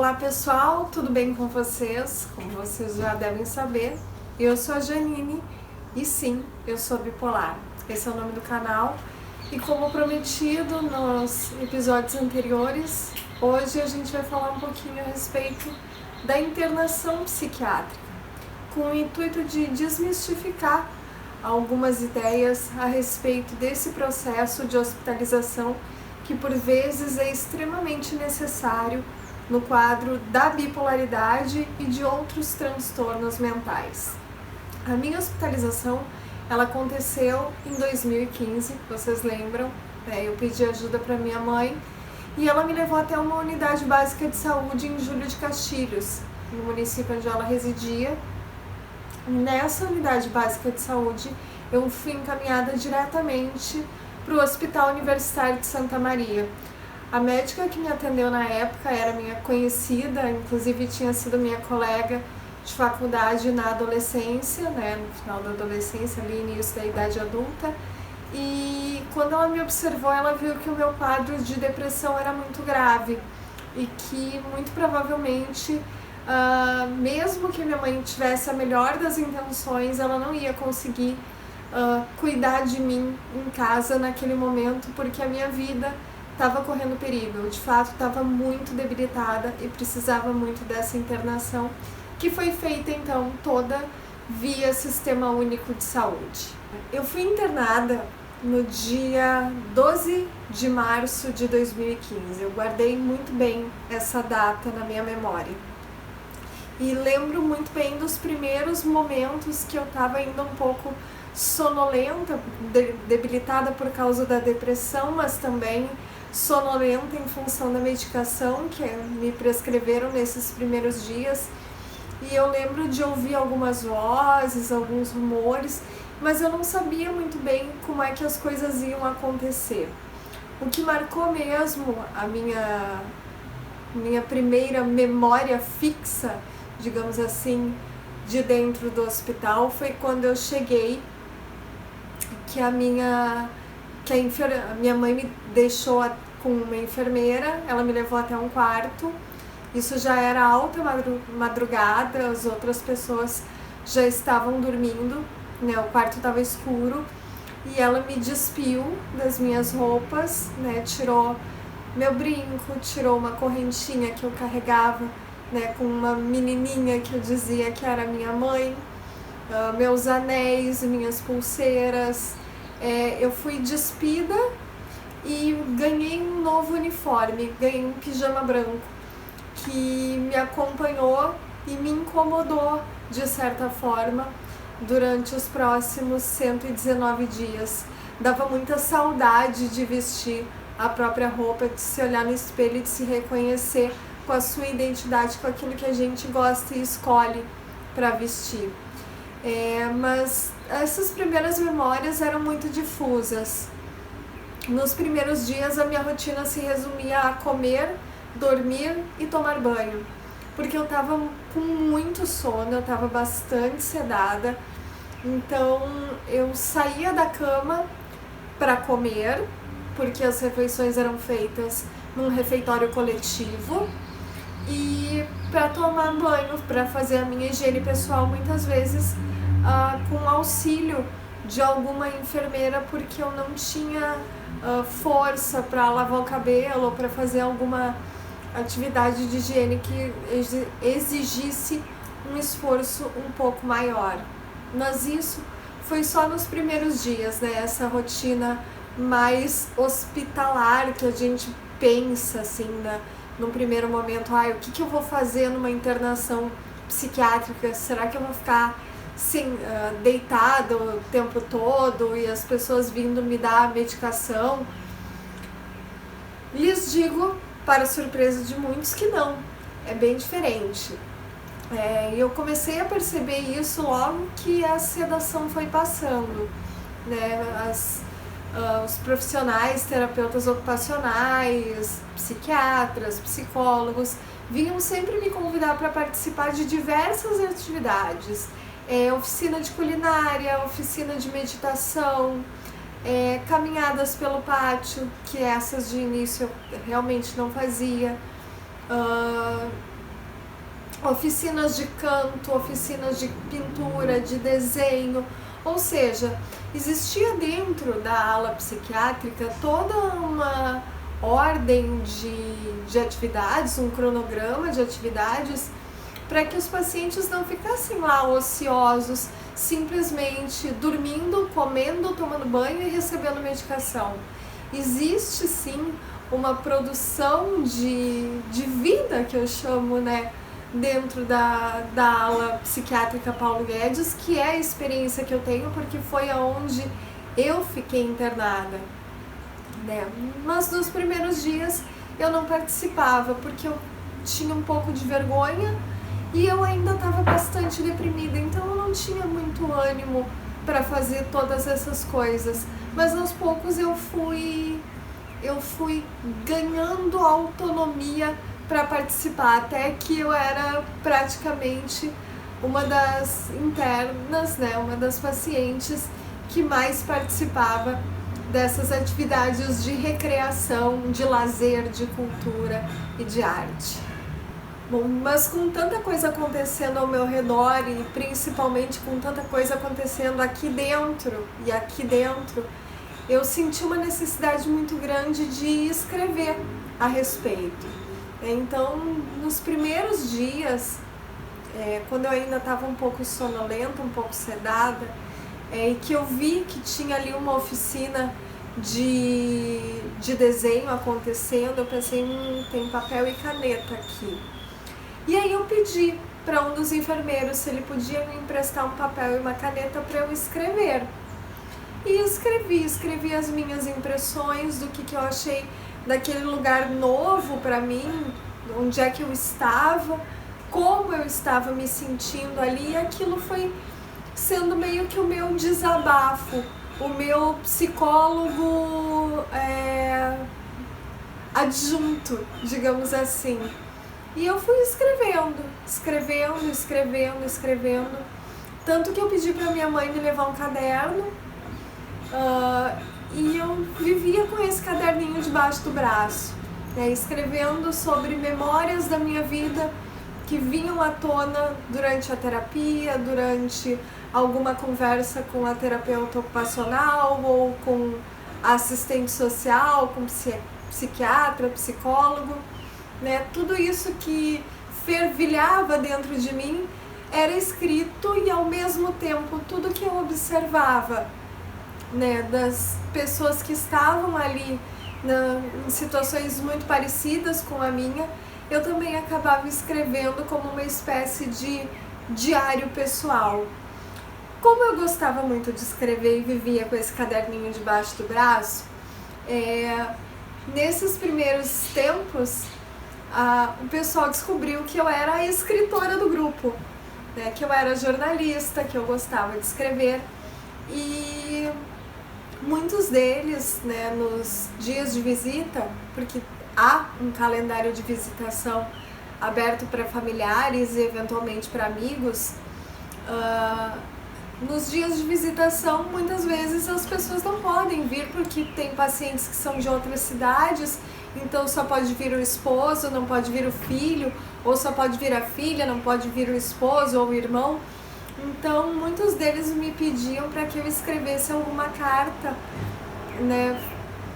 Olá pessoal, tudo bem com vocês? Como vocês já devem saber, eu sou a Janine e sim, eu sou bipolar. Esse é o nome do canal e como prometido nos episódios anteriores, hoje a gente vai falar um pouquinho a respeito da internação psiquiátrica, com o intuito de desmistificar algumas ideias a respeito desse processo de hospitalização que por vezes é extremamente necessário no quadro da bipolaridade e de outros transtornos mentais. A minha hospitalização ela aconteceu em 2015, vocês lembram? Eu pedi ajuda para minha mãe e ela me levou até uma unidade básica de saúde em Júlio de Castilhos, no município onde ela residia. Nessa unidade básica de saúde eu fui encaminhada diretamente para o Hospital Universitário de Santa Maria. A médica que me atendeu na época era minha conhecida, inclusive tinha sido minha colega de faculdade na adolescência, no final da adolescência, ali início da idade adulta. E quando ela me observou, ela viu que o meu quadro de depressão era muito grave e que muito provavelmente, mesmo que minha mãe tivesse a melhor das intenções, ela não ia conseguir cuidar de mim em casa naquele momento, porque a minha vida estava correndo perigo. Eu de fato estava muito debilitada e precisava muito dessa internação, que foi feita então toda via Sistema Único de Saúde. Eu fui internada no dia 12 de março de 2015. Eu guardei muito bem essa data na minha memória. E lembro muito bem dos primeiros momentos que eu estava ainda um pouco sonolenta, debilitada por causa da depressão, mas também sonolenta em função da medicação que me prescreveram nesses primeiros dias. E eu lembro de ouvir algumas vozes, alguns rumores, mas eu não sabia muito bem como é que as coisas iam acontecer. O que marcou mesmo a minha primeira memória fixa, digamos assim, de dentro do hospital foi quando eu cheguei, que a minha mãe me deixou com uma enfermeira, ela me levou até um quarto. Isso já era alta madrugada, as outras pessoas já estavam dormindo, o quarto estava escuro, e ela me despiu das minhas roupas, tirou meu brinco, tirou uma correntinha que eu carregava, com uma menininha que eu dizia que era minha mãe, meus anéis, minhas pulseiras. Eu fui despida e ganhei um novo uniforme, ganhei um pijama branco que me acompanhou e me incomodou de certa forma durante os próximos 119 dias. Dava muita saudade de vestir a própria roupa, de se olhar no espelho e de se reconhecer com a sua identidade, com aquilo que a gente gosta e escolhe para vestir. Mas essas primeiras memórias eram muito difusas. Nos primeiros dias a minha rotina se resumia a comer, dormir e tomar banho, porque eu estava com muito sono, eu estava bastante sedada. Então eu saía da cama para comer, porque as refeições eram feitas num refeitório coletivo, e para tomar banho, para fazer a minha higiene pessoal, muitas vezes com auxílio de alguma enfermeira, porque eu não tinha força para lavar o cabelo ou para fazer alguma atividade de higiene que exigisse um esforço um pouco maior. Mas isso foi só nos primeiros dias, essa rotina mais hospitalar que a gente pensa assim, num primeiro momento, o que eu vou fazer numa internação psiquiátrica? Será que eu vou ficar deitada o tempo todo e as pessoas vindo me dar medicação? Lhes digo, para surpresa de muitos, que não, é bem diferente. Eu comecei a perceber isso logo que a sedação foi passando, os profissionais, terapeutas ocupacionais, psiquiatras, psicólogos, vinham sempre me convidar para participar de diversas atividades, oficina de culinária, oficina de meditação, caminhadas pelo pátio, que essas de início eu realmente não fazia, oficinas de canto, oficinas de pintura, de desenho, ou seja, existia dentro da ala psiquiátrica toda uma ordem de atividades, um cronograma de atividades para que os pacientes não ficassem lá ociosos, simplesmente dormindo, comendo, tomando banho e recebendo medicação. Existe sim uma produção de vida, que eu chamo, né, dentro da ala psiquiátrica Paulo Guedes, que é a experiência que eu tenho, porque foi aonde eu fiquei internada, né? Mas nos primeiros dias eu não participava, porque eu tinha um pouco de vergonha e eu ainda estava bastante deprimida, então eu não tinha muito ânimo para fazer todas essas coisas. Mas aos poucos eu fui ganhando autonomia para participar, até que eu era praticamente uma das internas, né, uma das pacientes que mais participava dessas atividades de recreação, de lazer, de cultura e de arte. Bom, mas com tanta coisa acontecendo ao meu redor e principalmente com tanta coisa acontecendo aqui dentro, eu senti uma necessidade muito grande de escrever a respeito. Então, nos primeiros dias, quando eu ainda estava um pouco sonolenta, um pouco sedada, e que eu vi que tinha ali uma oficina de desenho acontecendo, eu pensei, tem papel e caneta aqui. E aí eu pedi para um dos enfermeiros se ele podia me emprestar um papel e uma caneta para eu escrever. E escrevi as minhas impressões do que eu achei daquele lugar novo para mim, onde é que eu estava, como eu estava me sentindo ali, e aquilo foi sendo meio que o meu desabafo, o meu psicólogo adjunto, digamos assim. E eu fui escrevendo, tanto que eu pedi para minha mãe me levar um caderno, e eu vivia com esse caderninho debaixo do braço, né, escrevendo sobre memórias da minha vida que vinham à tona durante a terapia, durante alguma conversa com a terapeuta ocupacional ou com a assistente social, com psiquiatra, psicólogo, né? Tudo isso que fervilhava dentro de mim era escrito, e ao mesmo tempo tudo que eu observava, né, das pessoas que estavam ali em situações muito parecidas com a minha, eu também acabava escrevendo como uma espécie de diário pessoal. Como eu gostava muito de escrever e vivia com esse caderninho debaixo do braço, nesses primeiros tempos, o pessoal descobriu que eu era a escritora do grupo, né, que eu era jornalista, que eu gostava de escrever, e muitos deles, né, nos dias de visita, porque há um calendário de visitação aberto para familiares e eventualmente para amigos, nos dias de visitação muitas vezes as pessoas não podem vir porque tem pacientes que são de outras cidades, então só pode vir o esposo, não pode vir o filho, ou só pode vir a filha, não pode vir o esposo ou o irmão. Então muitos deles me pediam para que eu escrevesse alguma carta, né,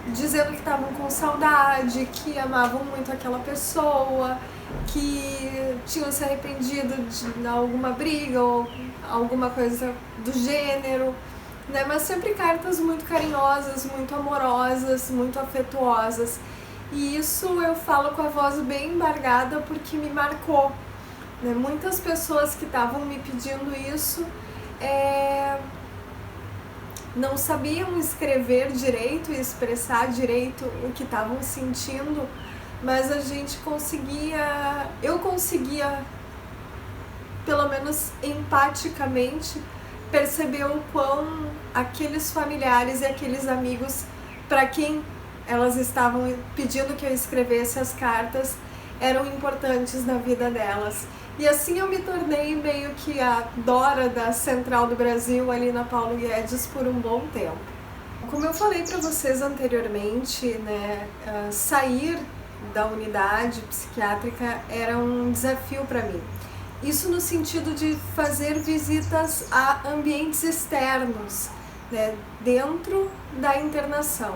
dizendo que estavam com saudade, que amavam muito aquela pessoa, que tinham se arrependido de alguma briga ou alguma coisa do gênero, né? Mas sempre cartas muito carinhosas, muito amorosas, muito afetuosas. E isso eu falo com a voz bem embargada porque me marcou, né? Muitas pessoas que estavam me pedindo isso não sabiam escrever direito e expressar direito o que estavam sentindo, mas eu conseguia, pelo menos empaticamente, perceber o quão aqueles familiares e aqueles amigos para quem elas estavam pedindo que eu escrevesse as cartas eram importantes na vida delas. E assim eu me tornei meio que a Dora da Central do Brasil ali na Paulo Guedes por um bom tempo. Como eu falei para vocês anteriormente, né, sair da unidade psiquiátrica era um desafio para mim. Isso no sentido de fazer visitas a ambientes externos, né, dentro da internação.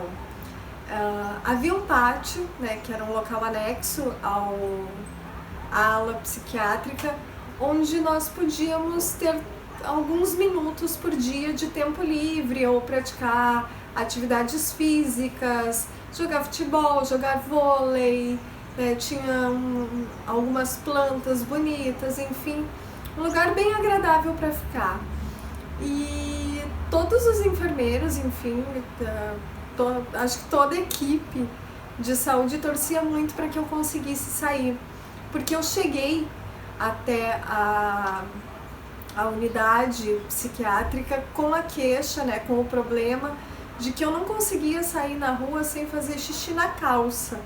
Havia um pátio, né, que era um local anexo à ala psiquiátrica, onde nós podíamos ter alguns minutos por dia de tempo livre ou praticar atividades físicas, jogar futebol, jogar vôlei, tinha algumas plantas bonitas, enfim, um lugar bem agradável para ficar. E todos os enfermeiros, enfim, acho que toda a equipe de saúde torcia muito para que eu conseguisse sair, porque eu cheguei até a unidade psiquiátrica com a queixa, né, com o problema de que eu não conseguia sair na rua sem fazer xixi na calça,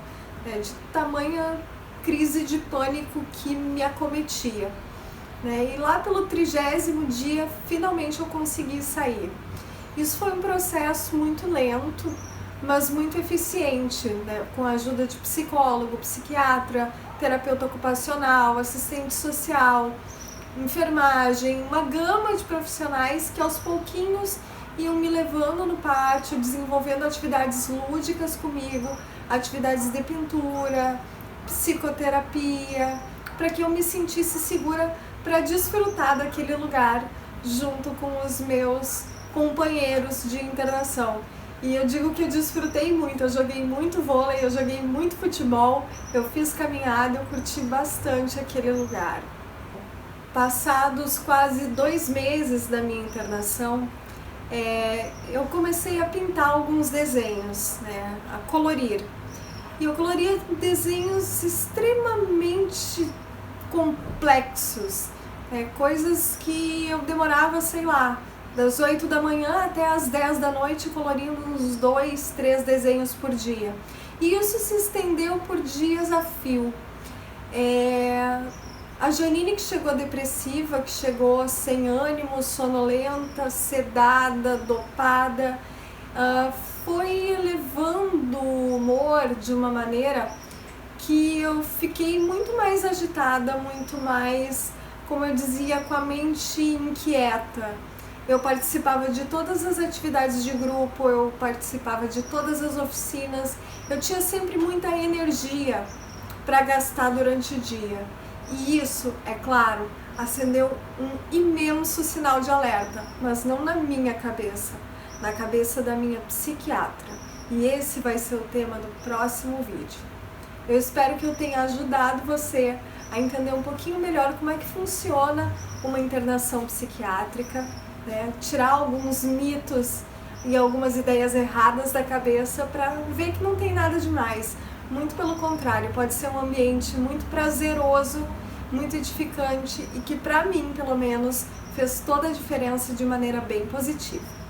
né, de tamanha crise de pânico que me acometia, né, e lá pelo 30º dia finalmente eu consegui sair. Isso foi um processo muito lento, mas muito eficiente, né, com a ajuda de psicólogo, psiquiatra, terapeuta ocupacional, assistente social, enfermagem, uma gama de profissionais que aos pouquinhos iam me levando no pátio, desenvolvendo atividades lúdicas comigo, cometidas de pintura, psicoterapia, para que eu me sentisse segura para desfrutar daquele lugar junto com os meus companheiros de internação. E eu digo que eu desfrutei muito, eu joguei muito vôlei, eu joguei muito futebol, eu fiz caminhada, eu curti bastante aquele lugar. Passados quase 2 meses da minha internação, eu comecei a pintar alguns desenhos, né, a colorir. E eu coloria desenhos extremamente complexos, coisas que eu demorava, sei lá, das 8 da manhã até as 10 da noite, colorindo uns 2, 3 desenhos por dia. E isso se estendeu por dias a fio. A Janine, que chegou depressiva, que chegou sem ânimo, sonolenta, sedada, dopada, foi levando o humor de uma maneira que eu fiquei muito mais agitada, muito mais, como eu dizia, com a mente inquieta. Eu participava de todas as atividades de grupo, eu participava de todas as oficinas, eu tinha sempre muita energia para gastar durante o dia. E isso, é claro, acendeu um imenso sinal de alerta, mas não na minha cabeça, na cabeça da minha psiquiatra. E esse vai ser o tema do próximo vídeo. Eu espero que eu tenha ajudado você a entender um pouquinho melhor como é que funciona uma internação psiquiátrica, né? Tirar alguns mitos e algumas ideias erradas da cabeça para ver que não tem nada demais. Muito pelo contrário, pode ser um ambiente muito prazeroso, muito edificante e que, para mim, pelo menos, fez toda a diferença de maneira bem positiva.